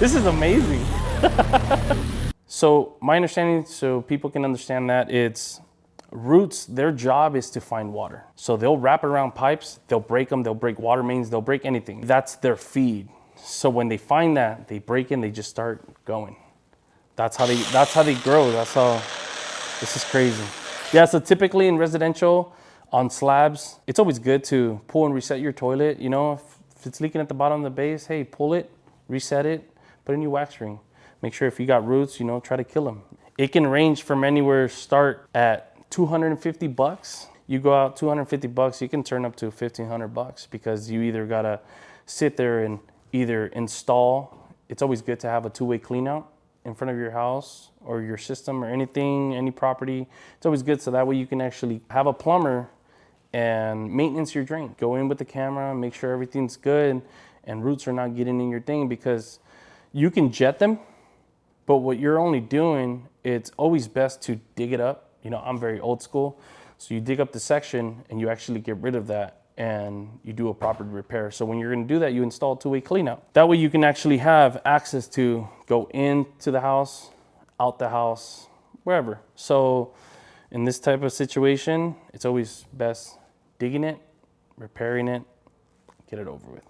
This is amazing. So my understanding, so people can understand that, it's roots, their job is to find water. So they'll wrap around pipes, they'll break them, they'll break water mains, they'll break anything. That's their feed. So when they find that, they break in, they just start going. That's how they grow. That's how, this is crazy. Yeah, so typically in residential, on slabs, it's always good to pull and reset your toilet. You know, if it's leaking at the bottom of the base, hey, pull it, reset it, put a new wax ring. Make sure if you got roots, you know, try to kill them. It can range from anywhere, start at 250 bucks. You go out 250 bucks, you can turn up to 1,500 bucks because you either gotta sit there and either install. It's always good to have a two-way clean out in front of your house or your system or anything, any property. It's always good so that way you can actually have a plumber and maintenance your drain. Go in with the camera, make sure everything's good and roots are not getting in your thing, because you can jet them, but what you're only doing, it's always best to dig it up. You know, I'm very old school. So you dig up the section and you actually get rid of that and you do a proper repair. So when you're gonna do that, you install a two-way clean out. That way you can actually have access to go into the house, out the house, wherever. So in this type of situation, it's always best digging it, repairing it, get it over with.